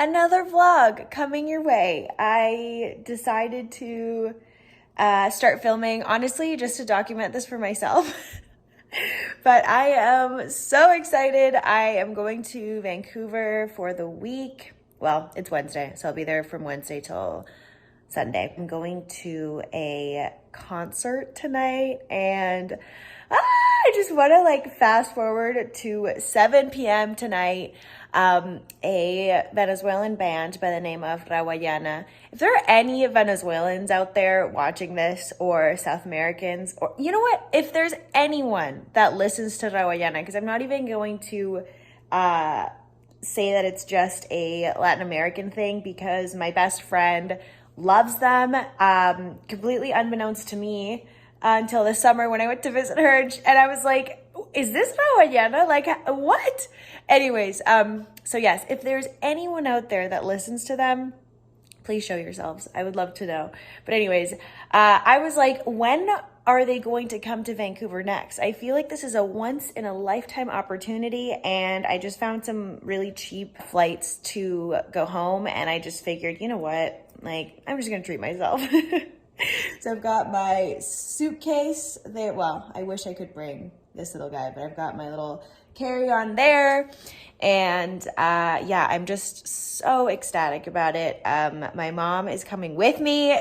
Another vlog coming your way. I decided to start filming, honestly, just to document this for myself. But I am so excited. I am going to Vancouver for the week. Well, it's Wednesday, so I'll be there from Wednesday till Sunday. I'm going to a concert tonight, and I just want to fast forward to 7 p.m. tonight. A Venezuelan band by the name of Rawayana. If there are any Venezuelans out there watching this, or South Americans, or you know what, if there's anyone that listens to Rawayana, because I'm not even going to say that it's just a Latin American thing, because my best friend loves them, completely unbeknownst to me until this summer when I went to visit her, and I was like, is this Rawayana? Like, what? Anyways, so yes, if there's anyone out there that listens to them, please show yourselves. I would love to know. But anyways, I was like, when are they going to come to Vancouver next? I feel like this is a once in a lifetime opportunity, and I just found some really cheap flights to go home, and I just figured, you know what? Like, I'm just gonna treat myself. So I've got my suitcase there. Well, I wish I could bring this little guy, but I've got my little carry-on there, and yeah, I'm just so ecstatic about it. My mom is coming with me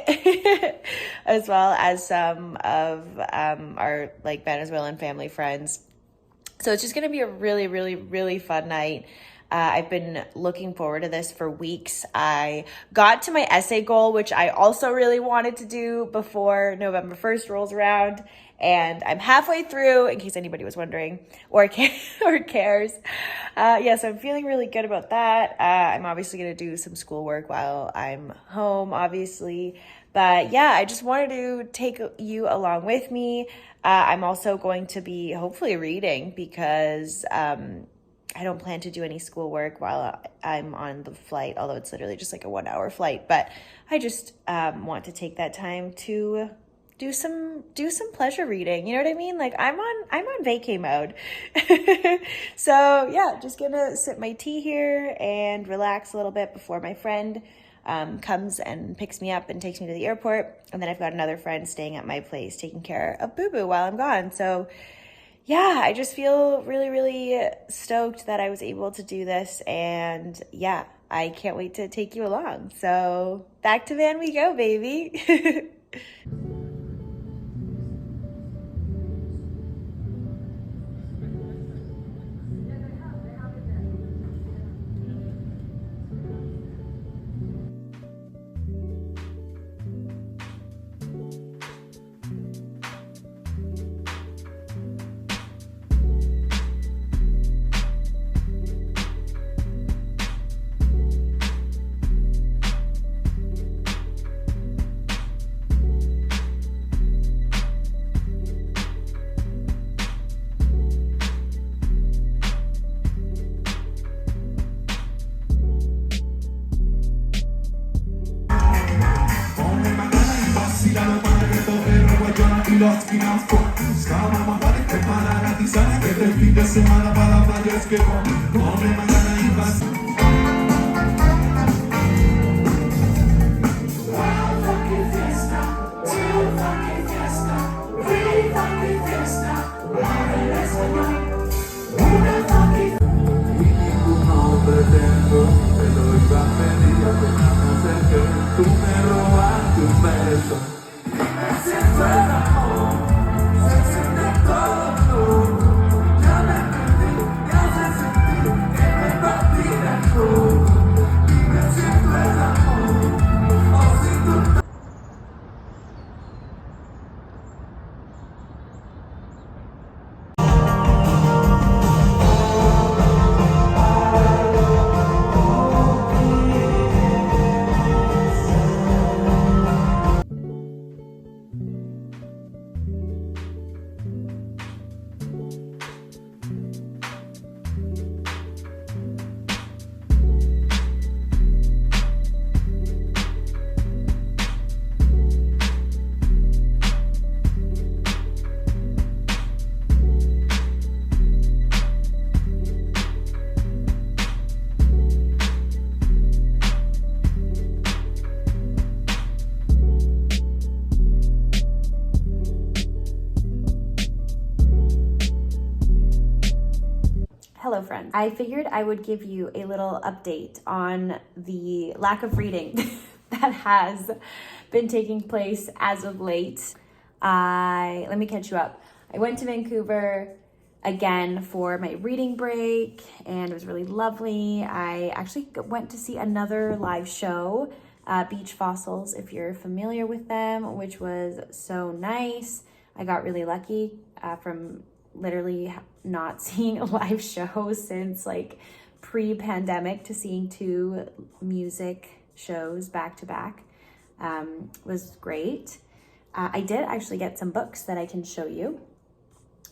as well as some of our Venezuelan family friends, so it's just gonna be a really fun night. I've been looking forward to this for weeks. I got to my essay goal, which I also really wanted to do before November 1st rolls around. And I'm halfway through, in case anybody was wondering or cares. Yeah, so I'm feeling really good about that. I'm obviously going to do some schoolwork while I'm home, obviously. But yeah, I just wanted to take you along with me. I'm also going to be hopefully reading, because I don't plan to do any schoolwork while I'm on the flight, although it's literally just like a 1-hour flight. But I just want to take that time to do some pleasure reading. You know what I mean? Like, I'm on vacay mode. So yeah, just gonna sip my tea here and relax a little bit before my friend comes and picks me up and takes me to the airport. And then I've got another friend staying at my place taking care of Boo Boo while I'm gone. So yeah, I just feel really stoked that I was able to do this, and yeah, I can't wait to take you along. So back to Van we go, baby. Los finanzos, estábamos para preparar a ti, sabes que este fin de semana para la playa es que come mañana y vas. Tú me robas tus besos. Siento el amor, se siente todo. Ya me perdí, me hace sentir que me partí del todo. Me siento el amor, oh, si tú. Hello friends. I figured I would give you a little update on the lack of reading that has been taking place as of late. Let me catch you up. I went to Vancouver again for my reading break and it was really lovely. I actually went to see another live show, Beach Fossils, if you're familiar with them, which was so nice. I got really lucky from literally not seeing a live show since like pre-pandemic to seeing 2 music shows back to back. Was great. I did actually get some books that I can show you,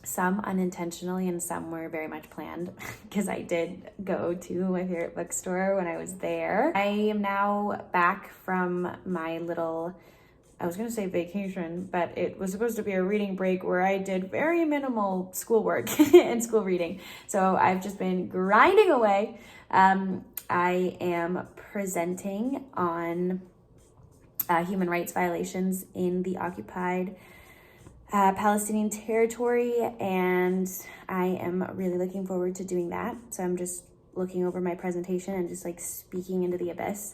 some unintentionally and some were very much planned because I did go to my favorite bookstore when I was there. I am now back from my little, I was going to say vacation, but it was supposed to be a reading break where I did very minimal schoolwork and school reading. So I've just been grinding away. I am presenting on human rights violations in the occupied Palestinian territory, and I am really looking forward to doing that. So I'm just looking over my presentation and just like speaking into the abyss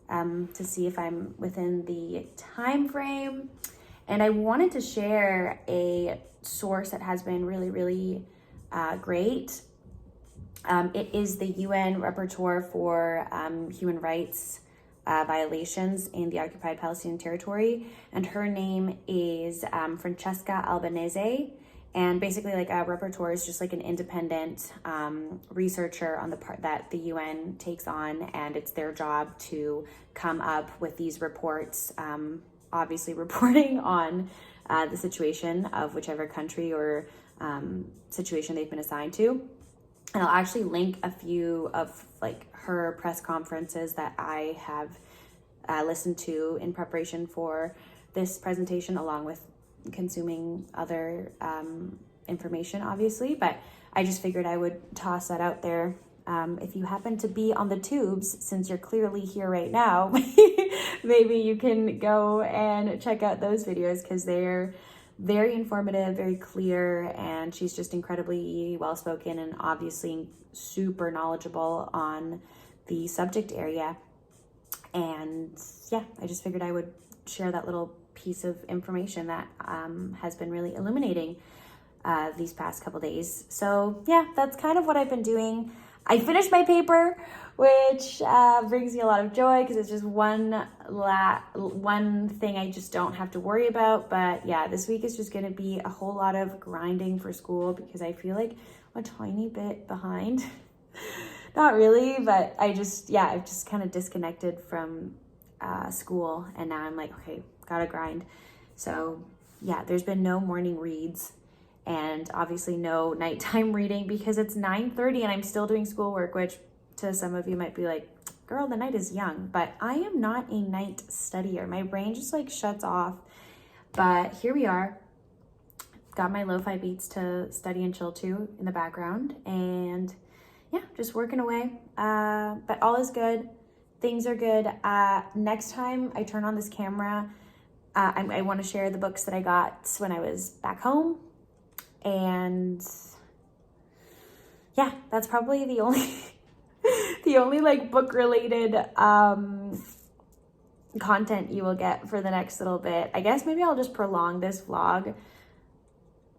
to see if I'm within the time frame. And I wanted to share a source that has been really, really great. It is the UN Rapporteur for Human Rights violations in the occupied Palestinian territory, and her name is Francesca Albanese. And basically, like a rapporteur is just like an independent researcher on the part that the UN takes on, and it's their job to come up with these reports, obviously reporting on the situation of whichever country or situation they've been assigned to. And I'll actually link a few of like her press conferences that I have listened to in preparation for this presentation, along with consuming other information, obviously. But I just figured I would toss that out there. If you happen to be on the tubes, since you're clearly here right now, maybe you can go and check out those videos because they're very informative, very clear, and she's just incredibly well-spoken and obviously super knowledgeable on the subject area. And yeah, I just figured I would share that little piece of information that has been really illuminating these past couple days. So yeah, that's kind of what I've been doing. I finished my paper, which brings me a lot of joy because it's just one thing I just don't have to worry about. But yeah, this week is just going to be a whole lot of grinding for school because I feel like a tiny bit behind. Not really, but I've just kind of disconnected from school, and now I'm like, okay, gotta grind. So yeah, there's been no morning reads and obviously no nighttime reading because it's 9:30 and I'm still doing schoolwork, which to some of you might be like, girl, the night is young, but I am not a night studier. My brain just like shuts off. But here we are. Got my lo-fi beats to study and chill to in the background, and yeah, just working away. But all is good. Things are good. Next time I turn on this camera, I want to share the books that I got when I was back home. And yeah, that's probably the only like book related content you will get for the next little bit. I guess maybe I'll just prolong this vlog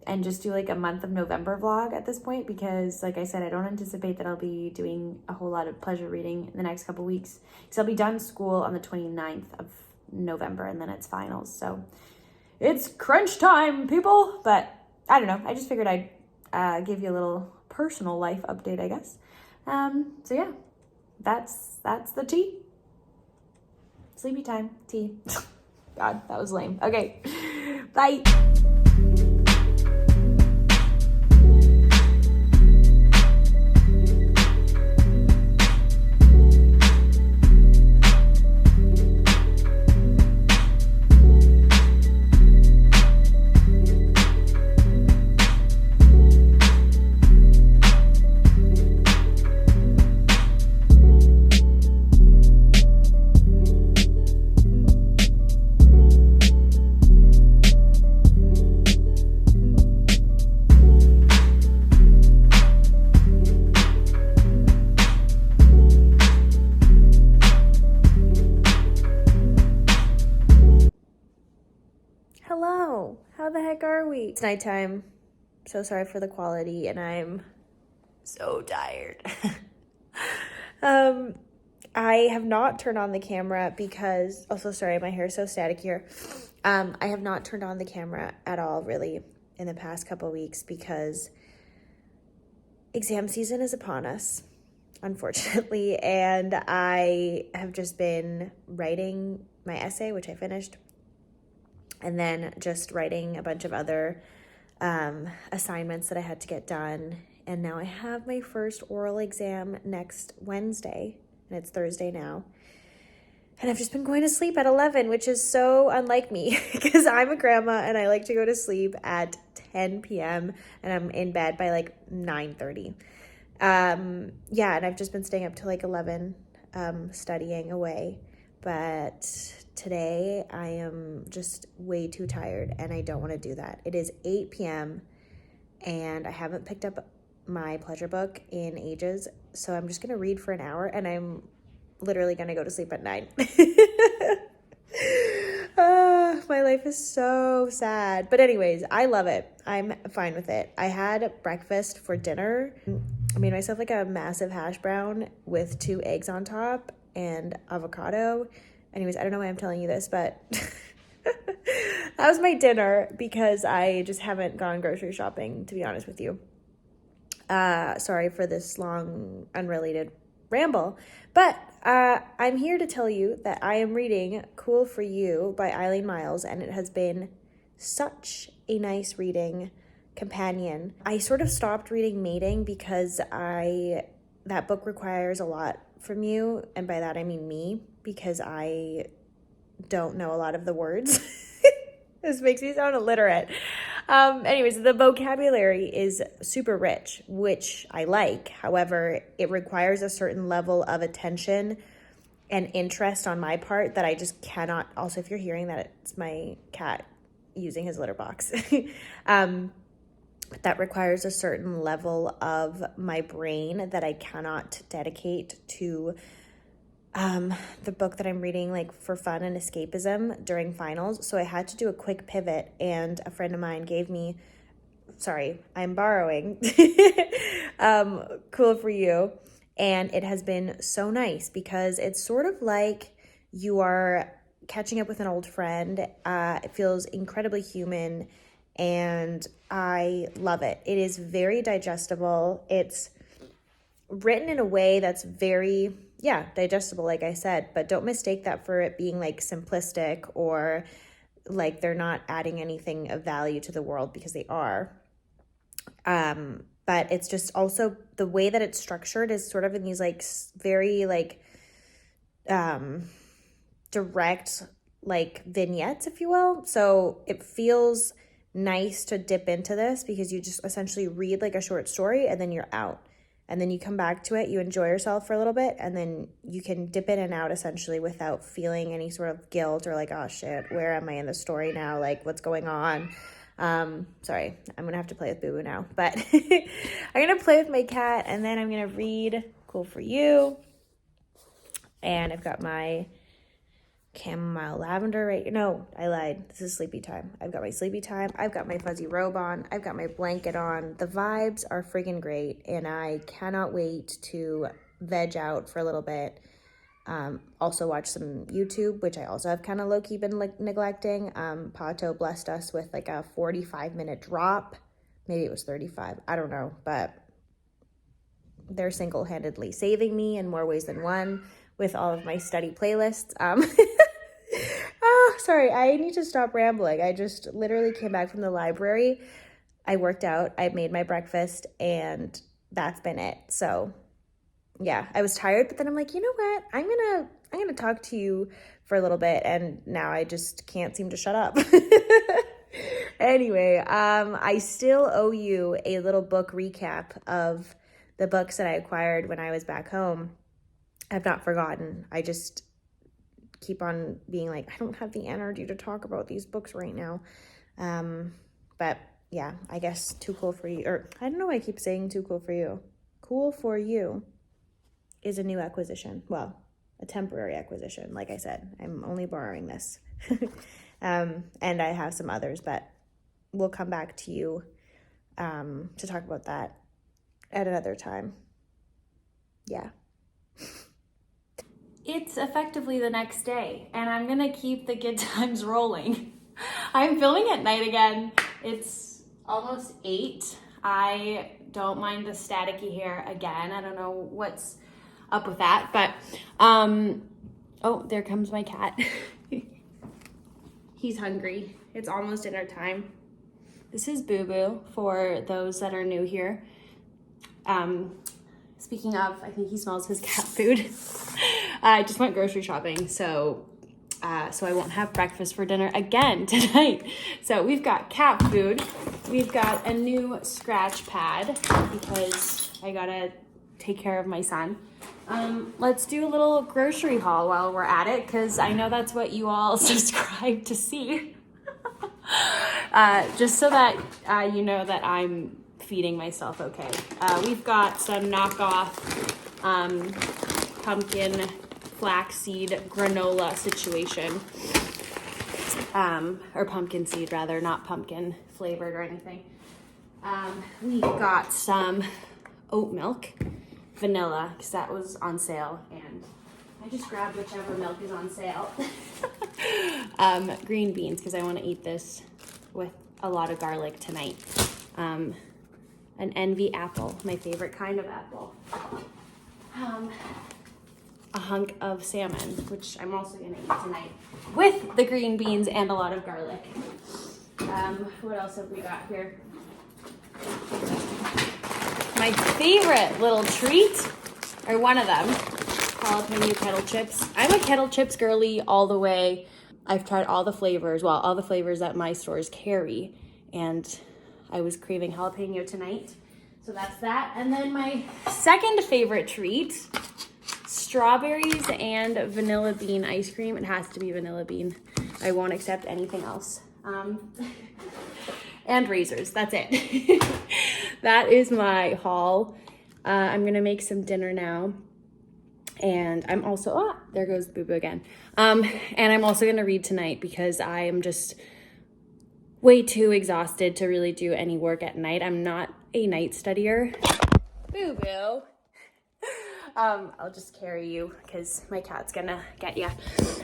and just do like a month of November vlog at this point, because like I said, I don't anticipate that I'll be doing a whole lot of pleasure reading in the next couple weeks, because I'll be done school on the 29th of November and then it's finals. So it's crunch time, people. But I don't know, I just figured I'd give you a little personal life update, I guess. So yeah, that's the tea. Sleepy time, tea. God, that was lame. Okay, bye. are we? It's nighttime. So sorry for the quality, and I'm so tired. I have not turned on the camera because, also sorry, my hair is so static here. I have not turned on the camera at all really in the past couple weeks because exam season is upon us, unfortunately, and I have just been writing my essay, which I finished, and then just writing a bunch of other assignments that I had to get done. And now I have my first oral exam next Wednesday, and it's Thursday now. And I've just been going to sleep at 11, which is so unlike me because I'm a grandma and I like to go to sleep at 10 p.m. and I'm in bed by like 9:30. Yeah, and I've just been staying up till like 11 studying away. But today I am just way too tired and I don't want to do that. It is 8 p.m. and I haven't picked up my pleasure book in ages. So I'm just going to read for an hour and I'm literally going to go to sleep at 9. My life is so sad. But anyways, I love it. I'm fine with it. I had breakfast for dinner. I made myself like a massive hash brown with 2 eggs on top and avocado. Anyways, I don't know why I'm telling you this, but that was my dinner because I just haven't gone grocery shopping, to be honest with you. Sorry for this long, unrelated ramble, but I'm here to tell you that I am reading Cool for You by Eileen Myles, and it has been such a nice reading companion. I sort of stopped reading Mating because that book requires a lot from you, and by that I mean me, because I don't know a lot of the words. This makes me sound illiterate. Anyways, the vocabulary is super rich, which I like. However, it requires a certain level of attention and interest on my part that I just cannot. Also, if you're hearing that, it's my cat using his litter box. That requires a certain level of my brain that I cannot dedicate to the book that I'm reading like for fun and escapism during finals. So I had to do a quick pivot, and a friend of mine gave me, sorry, I'm borrowing Cool for You. And it has been so nice because it's sort of like you are catching up with an old friend. It feels incredibly human and I love it. It is very digestible. It's written in a way that's very, digestible, like I said, but don't mistake that for it being like simplistic or like they're not adding anything of value to the world, because they are. But it's just also the way that it's structured is sort of in these like very like direct like vignettes, if you will. So it feels nice to dip into this because you just essentially read like a short story and then you're out. And then you come back to it, you enjoy yourself for a little bit, and then you can dip in and out essentially without feeling any sort of guilt or like, oh shit, where am I in the story now? Like, what's going on? Sorry, I'm going to have to play with Boo Boo now. But I'm going to play with my cat, and then I'm going to read Cool for You. And I've got my chamomile lavender I lied. This is sleepy time. I've got my sleepy time. I've got my fuzzy robe on. I've got my blanket on. The vibes are friggin' great, and I cannot wait to veg out for a little bit. Also watch some YouTube, which I also have kind of low-key been neglecting. Pato blessed us with like a 45-minute drop. Maybe it was 35. I don't know, but they're single-handedly saving me in more ways than one with all of my study playlists. Sorry, I need to stop rambling. I just literally came back from the library. I worked out, I made my breakfast, and that's been it. So yeah, I was tired, but then I'm like, you know what? I'm gonna talk to you for a little bit, and now I just can't seem to shut up. Anyway, I still owe you a little book recap of the books that I acquired when I was back home. I've not forgotten. I just keep on being like, I don't have the energy to talk about these books right now. But yeah, I guess Too Cool for You, or I don't know why I keep saying Too Cool for You. Cool for You is a new acquisition. Well, a temporary acquisition. Like I said, I'm only borrowing this. And I have some others, but we'll come back to you to talk about that at another time. Yeah. It's effectively the next day, and I'm gonna keep the good times rolling. I'm filming at night again. It's almost 8. I don't mind the staticky hair again. I don't know what's up with that, but oh, there comes my cat. He's hungry. It's almost dinner time. This is Boo Boo for those that are new here. Speaking of, I think he smells his cat food. I just went grocery shopping, so I won't have breakfast for dinner again tonight. So we've got cat food. We've got a new scratch pad because I gotta take care of my son. Let's do a little grocery haul while we're at it, because I know that's what you all subscribe to see. Just so that you know that I'm feeding myself okay. We've got some knockoff pumpkin flaxseed granola situation. Or pumpkin seed rather, not pumpkin flavored or anything. We've got some oat milk, vanilla, because that was on sale, and I just grabbed whichever milk is on sale. Green beans, because I want to eat this with a lot of garlic tonight. An envy apple, my favorite kind of apple. A hunk of salmon, which I'm also going to eat tonight with the green beans and a lot of garlic. What else have we got here? My favorite little treat, or one of them, jalapeno kettle chips. I'm a kettle chips girly all the way. I've tried all the flavors, well, all the flavors that my stores carry, and I was craving jalapeno tonight. So that's that. And then my second favorite treat, strawberries and vanilla bean ice cream. It has to be vanilla bean. I won't accept anything else. And razors, that's it. That is my haul. I'm gonna make some dinner now. And I'm also, there goes Boo Boo again. And I'm also gonna read tonight because I am just way too exhausted to really do any work at night. I'm not a night studier. Boo Boo. I'll just carry you because my cat's gonna get you.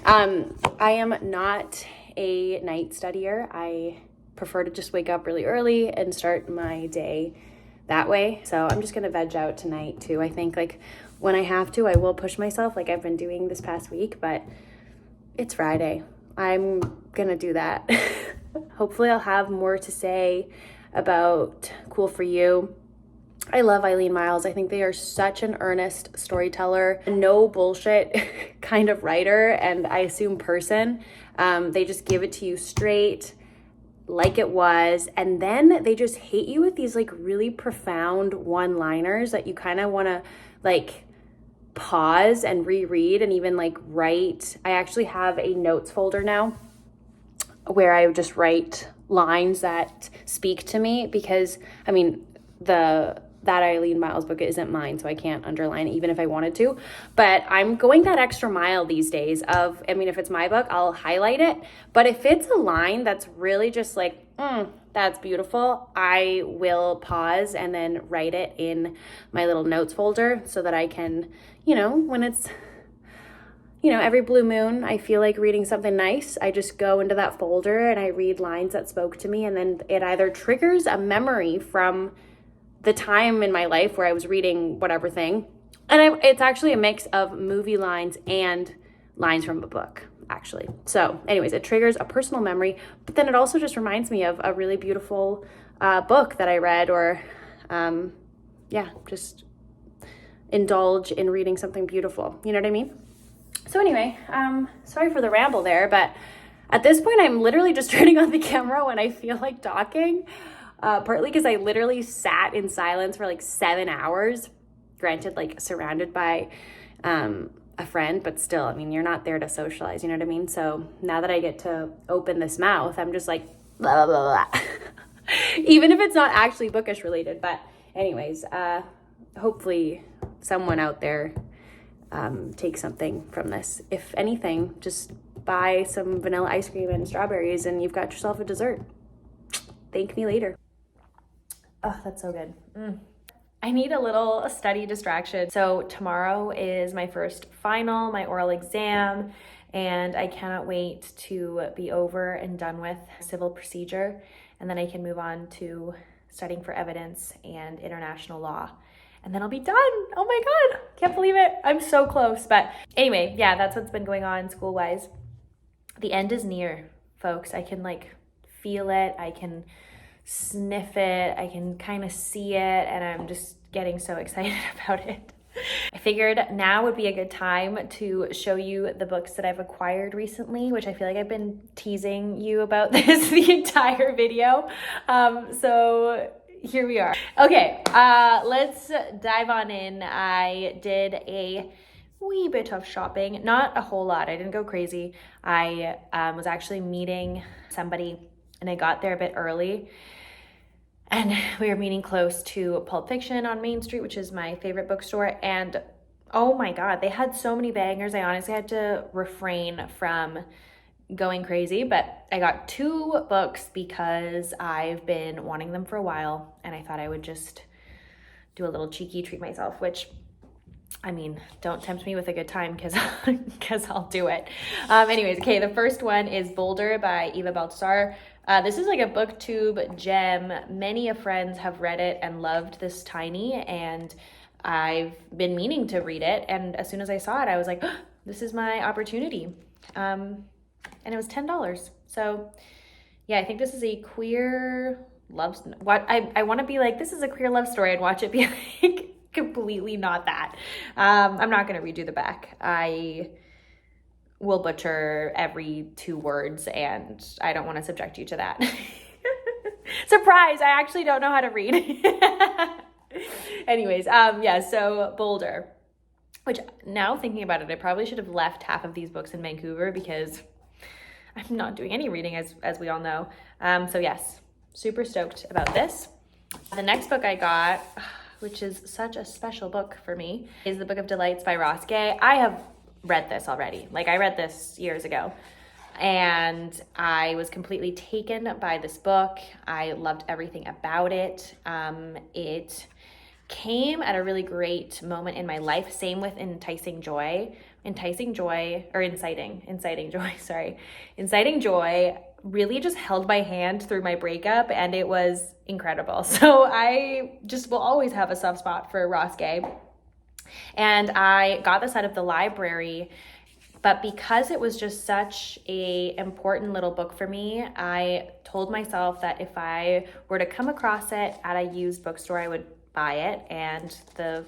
I am not a night studier. I prefer to just wake up really early and start my day that way. So I'm just gonna veg out tonight too. I think like when I have to, I will push myself like I've been doing this past week, but it's Friday. I'm gonna do that. Hopefully I'll have more to say about Cool For You. I love Eileen Myles. I think they are such an earnest storyteller, no bullshit kind of writer, and I assume person. They just give it to you straight, like it was, and then they just hit you with these like really profound one-liners that you kind of want to like pause and reread and even like write. I actually have a notes folder now where I just write lines that speak to me, because I mean that Eileen Myles book isn't mine, so I can't underline it even if I wanted to. But I'm going that extra mile these days of, I mean, if it's my book, I'll highlight it. But if it's a line that's really just like, that's beautiful, I will pause and then write it in my little notes folder so that I can, when it's, every blue moon, I feel like reading something nice, I just go into that folder and I read lines that spoke to me, and then it either triggers a memory from the time in my life where I was reading whatever thing. And it's actually a mix of movie lines and lines from a book, actually. So anyways, it triggers a personal memory, but then it also just reminds me of a really beautiful book that I read, or just indulge in reading something beautiful. You know what I mean? So anyway, sorry for the ramble there, but at this point I'm literally just turning on the camera when I feel like talking. Partly because I literally sat in silence for like 7 hours, granted like surrounded by a friend, but still, I mean, you're not there to socialize, you know what I mean? So now that I get to open this mouth, I'm just like, blah, blah, blah. Even if it's not actually bookish related. But anyways, hopefully someone out there takes something from this. If anything, just buy some vanilla ice cream and strawberries and you've got yourself a dessert. Thank thank me later. Oh, that's so good. I need a little study distraction. So tomorrow is my first final, my oral exam, and I cannot wait to be over and done with civil procedure. And then I can move on to studying for evidence and international law. And then I'll be done. Oh my God, can't believe it. I'm so close. But anyway, yeah, that's what's been going on school-wise. The end is near, folks. I can like feel it. I can sniff it. I can kind of see it. And I'm just getting so excited about it. I figured now would be a good time to show you the books that I've acquired recently, which I feel like I've been teasing you about this the entire video. So here we are. Okay, let's dive on in. I did a wee bit of shopping, not a whole lot. I didn't go crazy. I was actually meeting somebody and I got there a bit early. And we were meeting close to Pulp Fiction on Main Street, which is my favorite bookstore. And oh my God, they had so many bangers. I honestly had to refrain from going crazy, but I got 2 books because I've been wanting them for a while. And I thought I would just do a little cheeky treat myself, which, I mean, don't tempt me with a good time because I'll do it. Anyways, okay, the first one is Boulder by Eva Baltasar. This is like a booktube gem. Many of friends have read it and loved this tiny, and I've been meaning to read it. And as soon as I saw it, I was like, oh, this is my opportunity. And it was $10. So yeah, I think this is a queer love. What I want to be like, this is a queer love story, and watch it be like completely not that. I'm not going to redo the back. I will butcher every 2 words, and I don't want to subject you to that. Surprise, I actually don't know how to read. Anyways, yeah, so Boulder, which now thinking about it, I probably should have left half of these books in Vancouver because I'm not doing any reading as we all know. So yes, super stoked about this. The next book I got, which is such a special book for me, is The Book of Delights by Ross Gay. I have read this already. Like, I read this years ago, and I was completely taken by this book. I loved everything about it. It came at a really great moment in my life. Same with Inciting Joy, sorry. Inciting Joy really just held my hand through my breakup, and it was incredible. So I just will always have a soft spot for Ross Gay. And I got this out of the library, but because it was just such a important little book for me, I told myself that if I were to come across it at a used bookstore, I would buy it. And the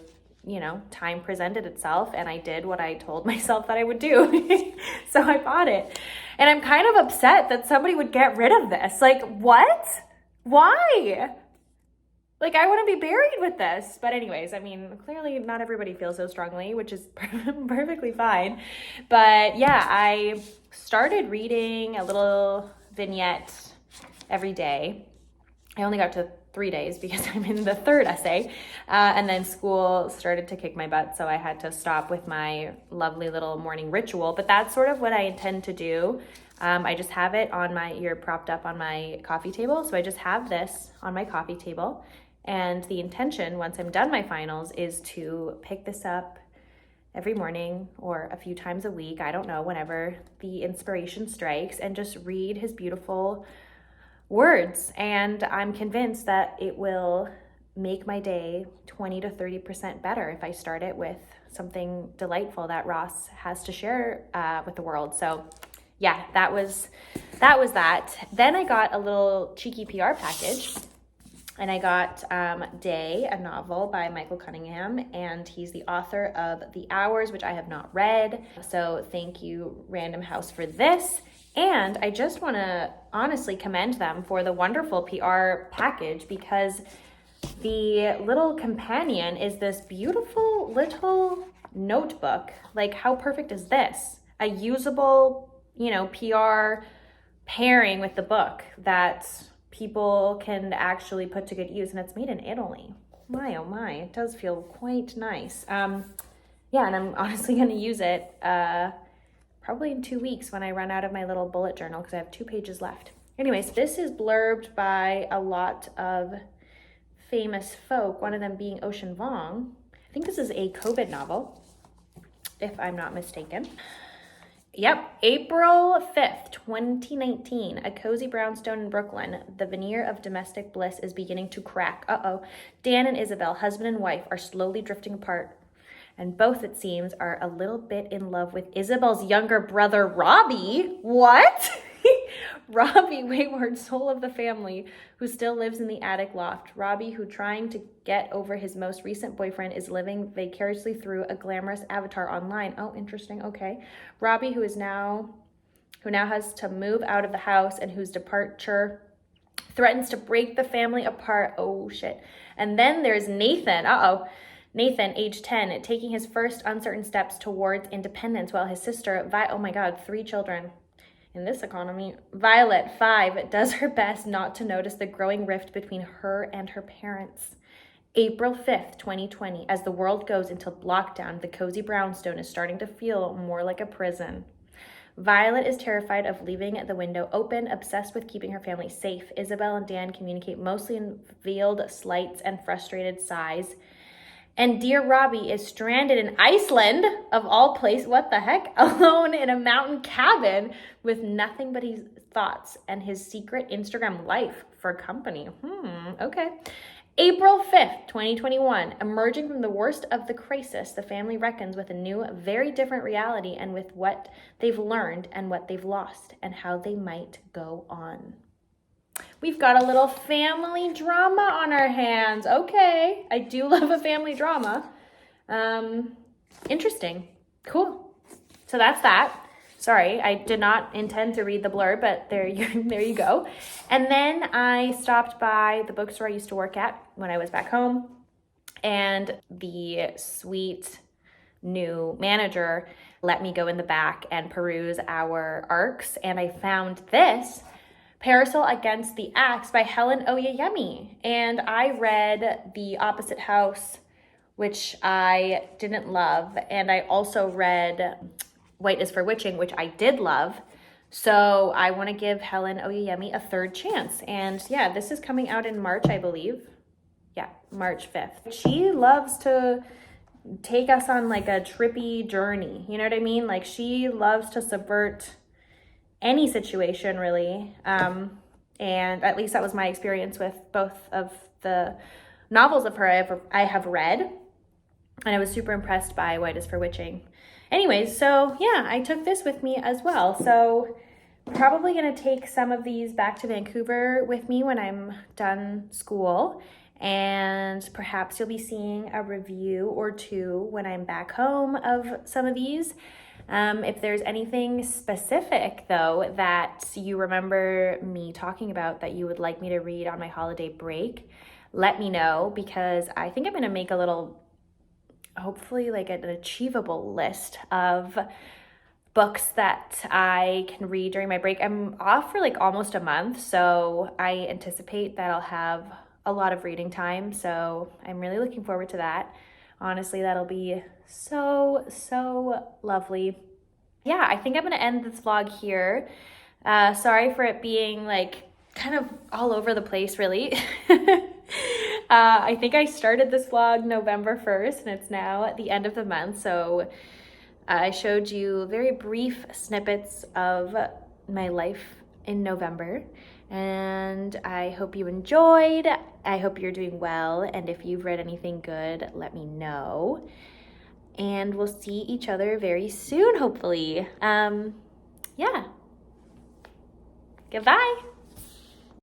time presented itself, and I did what I told myself that I would do. So I bought it. And I'm kind of upset that somebody would get rid of this. Like, what? Why? Like, I want to be buried with this. But anyways, I mean, clearly not everybody feels so strongly, which is perfectly fine. But yeah, I started reading a little vignette every day. I only got to 3 days because I'm in the 3rd essay. And then school started to kick my butt, so I had to stop with my lovely little morning ritual. But that's sort of what I intend to do. I just have it on you're propped up on my coffee table. So I just have this on my coffee table. And the intention, once I'm done my finals, is to pick this up every morning or a few times a week. I don't know, whenever the inspiration strikes, and just read his beautiful words. And I'm convinced that it will make my day 20 to 30% better if I start it with something delightful that Ross has to share with the world. So yeah, that was that. Then I got a little cheeky PR package, and I got Day, a novel by Michael Cunningham, and he's the author of The Hours, which I have not read. So thank you, Random House, for this. And I just want to honestly commend them for the wonderful PR package, because the little companion is this beautiful little notebook. Like, how perfect is this? A usable, PR pairing with the book that people can actually put to good use, and it's made in Italy. My, oh my, it does feel quite nice. Yeah, and I'm honestly going to use it probably in 2 weeks when I run out of my little bullet journal, because I have 2 pages left. Anyways, this is blurbed by a lot of famous folk, one of them being Ocean Vuong. I think this is a COVID novel, if I'm not mistaken. Yep, April 5th, 2019, a cozy brownstone in Brooklyn. The veneer of domestic bliss is beginning to crack. Dan and Isabel, husband and wife, are slowly drifting apart. And both, it seems, are a little bit in love with Isabel's younger brother, Robbie. What? Robbie, wayward soul of the family, who still lives in the attic loft. Robbie, who trying to get over his most recent boyfriend, is living vicariously through a glamorous avatar online. Oh, interesting. Okay. Robbie, who now has to move out of the house and whose departure threatens to break the family apart. Oh, shit. And then there's Nathan. Nathan, age 10, taking his first uncertain steps towards independence, while his sister, oh my God, 3 children. In this economy, Violet, 5, does her best not to notice the growing rift between her and her parents. April 5th, 2020, as the world goes into lockdown, the cozy brownstone is starting to feel more like a prison. Violet is terrified of leaving the window open, obsessed with keeping her family safe. Isabel and Dan communicate mostly in veiled slights and frustrated sighs. And dear Robbie is stranded in Iceland, of all places, what the heck, alone in a mountain cabin with nothing but his thoughts and his secret Instagram life for company. Okay. April 5th, 2021, emerging from the worst of the crisis, the family reckons with a new, very different reality and with what they've learned and what they've lost and how they might go on. We've got a little family drama on our hands. Okay, I do love a family drama. Interesting. Cool. So that's that. Sorry, I did not intend to read the blurb, but there you go. And then I stopped by the bookstore I used to work at when I was back home, and the sweet new manager let me go in the back and peruse our ARCs, and I found this, Parasol Against the Axe by Helen Oyeyemi. And I read The Opposite House, which I didn't love. And I also read White is for Witching, which I did love. So I want to give Helen Oyeyemi a third chance. And yeah, this is coming out in March, I believe. Yeah, March 5th. She loves to take us on like a trippy journey. You know what I mean? Like, she loves to subvert any situation, really. And at least that was my experience with both of the novels of her I have read. And I was super impressed by White is for Witching. Anyways, so yeah, I took this with me as well. So probably gonna take some of these back to Vancouver with me when I'm done school. And perhaps you'll be seeing a review or two when I'm back home of some of these. If there's anything specific, though, that you remember me talking about that you would like me to read on my holiday break, let me know, because I think I'm going to make a little, hopefully like an achievable list of books that I can read during my break. I'm off for like almost a month, so I anticipate that I'll have a lot of reading time, so I'm really looking forward to that. Honestly, that'll be so lovely. Yeah, I think I'm going to end this vlog here. Sorry for it being like kind of all over the place, really. I think I started this vlog November 1st, and it's now at the end of the month. So I showed you very brief snippets of my life in November. And I hope you enjoyed. I hope you're doing well. And if you've read anything good, let me know. And we'll see each other very soon, hopefully. Yeah. Goodbye.